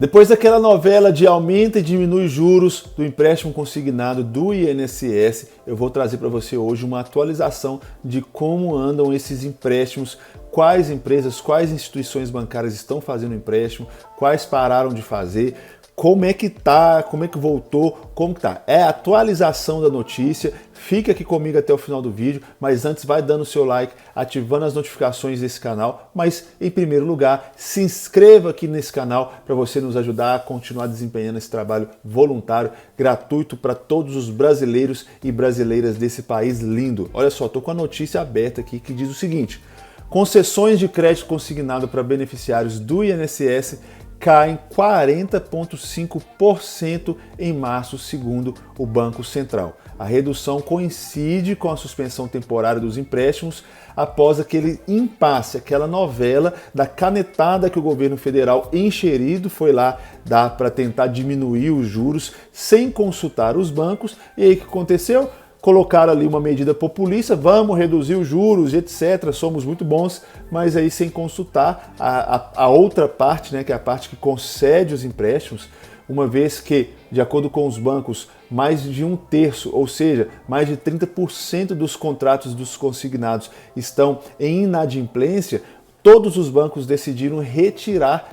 Depois daquela novela de aumenta e diminui juros do empréstimo consignado do INSS, eu vou trazer para você hoje uma atualização de como andam esses empréstimos, quais empresas, quais instituições bancárias estão fazendo empréstimo, quais pararam de fazer, como é que tá, como é que voltou, como que tá. É a atualização da notícia. Fica aqui comigo até o final do vídeo, mas antes vai dando o seu like, ativando as notificações desse canal, mas em primeiro lugar, se inscreva aqui nesse canal para você nos ajudar a continuar desempenhando esse trabalho voluntário, gratuito para todos os brasileiros e brasileiras desse país lindo. Olha só, tô com a notícia aberta aqui que diz o seguinte: concessões de crédito consignado para beneficiários do INSS caem 40,5% em março, segundo o Banco Central. A redução coincide com a suspensão temporária dos empréstimos após aquele impasse, aquela novela da canetada que o governo federal enxerido foi lá dar para tentar diminuir os juros sem consultar os bancos. E aí o que aconteceu? Colocaram ali uma medida populista, vamos reduzir os juros, etc. Somos muito bons, mas aí sem consultar a outra parte, né, que é a parte que concede os empréstimos, uma vez que, de acordo com os bancos, mais de um terço, ou seja, mais de 30% dos contratos dos consignados estão em inadimplência. Todos os bancos decidiram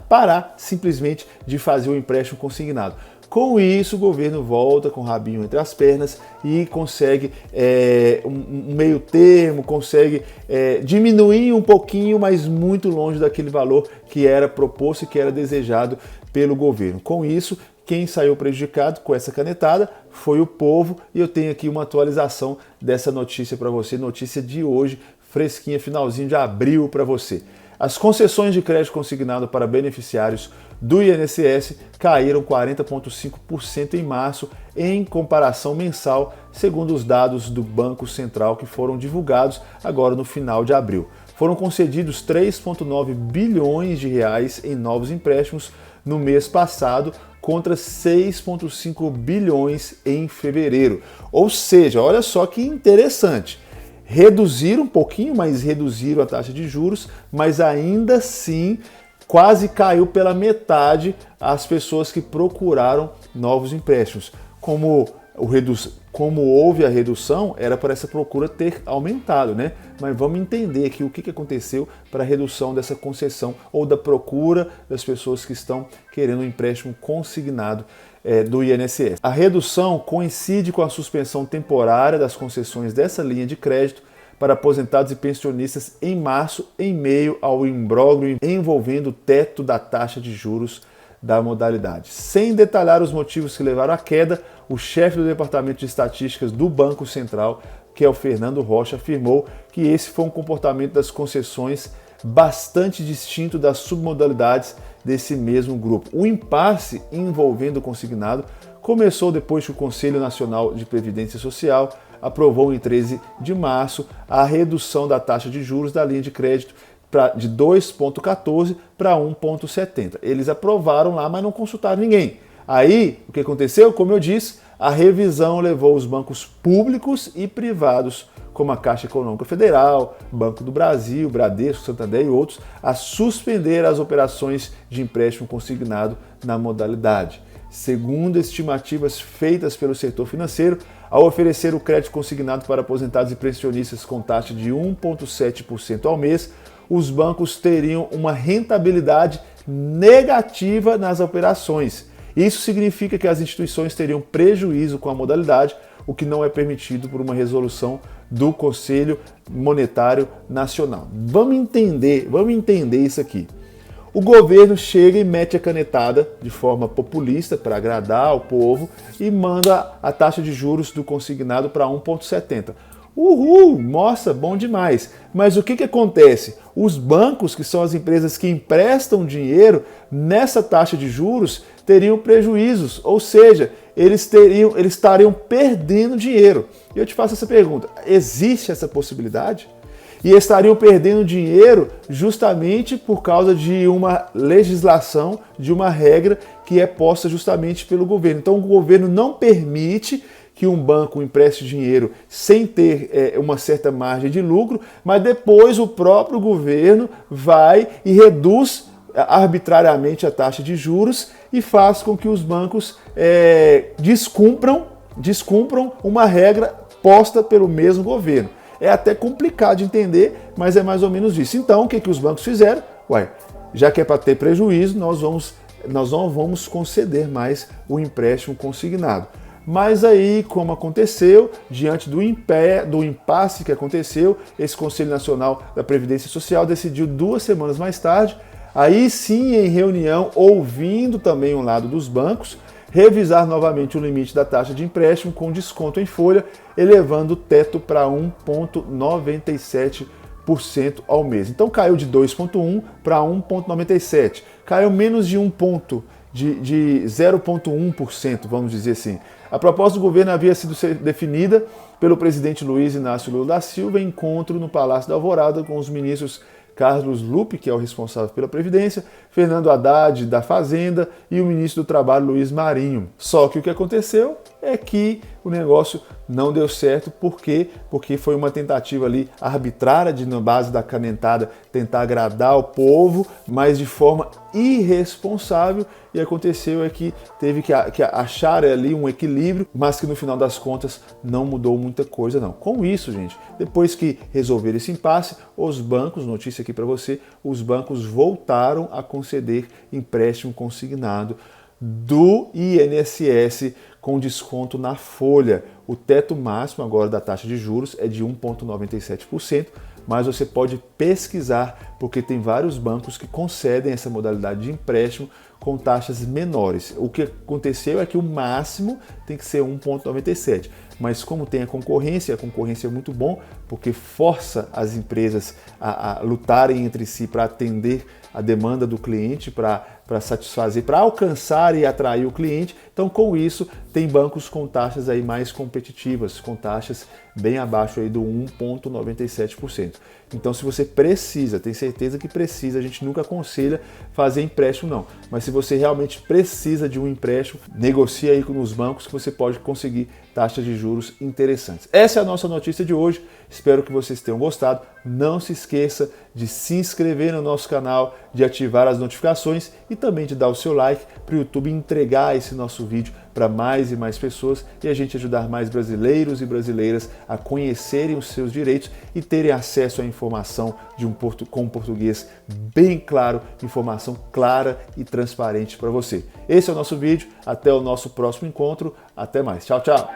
parar simplesmente de fazer o empréstimo consignado. Com isso, o governo volta com o rabinho entre as pernas e consegue um meio termo, consegue diminuir um pouquinho, mas muito longe daquele valor que era proposto e que era desejado pelo governo. Com isso, quem saiu prejudicado com essa canetada foi o povo, e eu tenho aqui uma atualização dessa notícia para você, notícia de hoje, fresquinha, finalzinho de abril para você. As concessões de crédito consignado para beneficiários do INSS caíram 40,5% em março, em comparação mensal, segundo os dados do Banco Central que foram divulgados agora no final de abril. Foram concedidos 3,9 bilhões de reais em novos empréstimos no mês passado, contra 6,5 bilhões em fevereiro. Ou seja, olha só que interessante. Reduziram um pouquinho, mas reduziram a taxa de juros, mas ainda assim quase caiu pela metade as pessoas que procuraram novos empréstimos. Como houve a redução, era para essa procura ter aumentado, né? Mas vamos entender aqui o que aconteceu para a redução dessa concessão ou da procura das pessoas que estão querendo um empréstimo consignado do INSS. A redução coincide com a suspensão temporária das concessões dessa linha de crédito para aposentados e pensionistas em março, em meio ao imbróglio envolvendo o teto da taxa de juros da modalidade. Sem detalhar os motivos que levaram à queda, o chefe do Departamento de Estatísticas do Banco Central, que é o Fernando Rocha, afirmou que esse foi um comportamento das concessões bastante distinto das submodalidades desse mesmo grupo. O impasse envolvendo o consignado começou depois que o Conselho Nacional de Previdência Social aprovou em 13 de março a redução da taxa de juros da linha de crédito de 2,14 para 1,70. Eles aprovaram lá, mas não consultaram ninguém. Aí, o que aconteceu? Como eu disse, a revisão levou os bancos públicos e privados, como a Caixa Econômica Federal, Banco do Brasil, Bradesco, Santander e outros, a suspender as operações de empréstimo consignado na modalidade. Segundo estimativas feitas pelo setor financeiro, ao oferecer o crédito consignado para aposentados e pensionistas com taxa de 1,7% ao mês, os bancos teriam uma rentabilidade negativa nas operações. Isso significa que as instituições teriam prejuízo com a modalidade, o que não é permitido por uma resolução do Conselho Monetário Nacional. Vamos entender isso aqui. O governo chega e mete a canetada de forma populista para agradar ao povo e manda a taxa de juros do consignado para 1,70. Uhul, nossa, bom demais. Mas o que acontece? Os bancos, que são as empresas que emprestam dinheiro nessa taxa de juros, teriam prejuízos, ou seja, eles estariam perdendo dinheiro. E eu te faço essa pergunta: existe essa possibilidade? E estariam perdendo dinheiro justamente por causa de uma legislação, de uma regra que é posta justamente pelo governo. Então o governo não permite que um banco empreste dinheiro sem ter uma certa margem de lucro, mas depois o próprio governo vai e reduz arbitrariamente a taxa de juros e faz com que os bancos descumpram uma regra posta pelo mesmo governo. É até complicado de entender, mas é mais ou menos isso. Então, o que os bancos fizeram? Já que é para ter prejuízo, nós não vamos conceder mais o empréstimo consignado. Mas aí, como aconteceu, diante do impasse que aconteceu, esse Conselho Nacional da Previdência Social decidiu 2 semanas mais tarde, aí sim em reunião, ouvindo também o lado dos bancos, revisar novamente o limite da taxa de empréstimo com desconto em folha, elevando o teto para 1,97% ao mês. Então caiu de 2,1% para 1,97%. Caiu menos de 1 ponto, de 0,1%, vamos dizer assim. A proposta do governo havia sido definida pelo presidente Luiz Inácio Lula da Silva em encontro no Palácio da Alvorada com os ministros Carlos Lupe, que é o responsável pela Previdência, Fernando Haddad, da Fazenda, e o ministro do Trabalho, Luiz Marinho. Só que o que aconteceu é que o negócio não deu certo. Por quê? Porque foi uma tentativa ali arbitrária, na base da canetada, tentar agradar o povo, mas de forma irresponsável. E aconteceu é que teve que achar ali um equilíbrio, mas que no final das contas não mudou muita coisa não. Com isso, gente, depois que resolveram esse impasse, os bancos, notícia aqui para você, os bancos voltaram a conceder empréstimo consignado do INSS com desconto na folha. O teto máximo agora da taxa de juros é de 1,97%, mas você pode pesquisar, porque tem vários bancos que concedem essa modalidade de empréstimo com taxas menores. O que aconteceu é que o máximo tem que ser 1,97%. Mas como tem a concorrência é muito bom, porque força as empresas a lutarem entre si para atender a demanda do cliente, para satisfazer, para alcançar e atrair o cliente. Então, com isso, tem bancos com taxas aí mais competitivas, com taxas bem abaixo aí do 1,97%. Então, se você precisa, tem certeza que precisa, a gente nunca aconselha fazer empréstimo não, mas se você realmente precisa de um empréstimo, negocie aí com os bancos que você pode conseguir taxas de juros interessantes. Essa é a nossa notícia de hoje, espero que vocês tenham gostado. Não se esqueça de se inscrever no nosso canal, de ativar as notificações e também de dar o seu like para o YouTube entregar esse nosso vídeo para mais e mais pessoas e a gente ajudar mais brasileiros e brasileiras a conhecerem os seus direitos e terem acesso à informação com um português bem claro, informação clara e transparente para você. Esse é o nosso vídeo, até o nosso próximo encontro, até mais, tchau, tchau!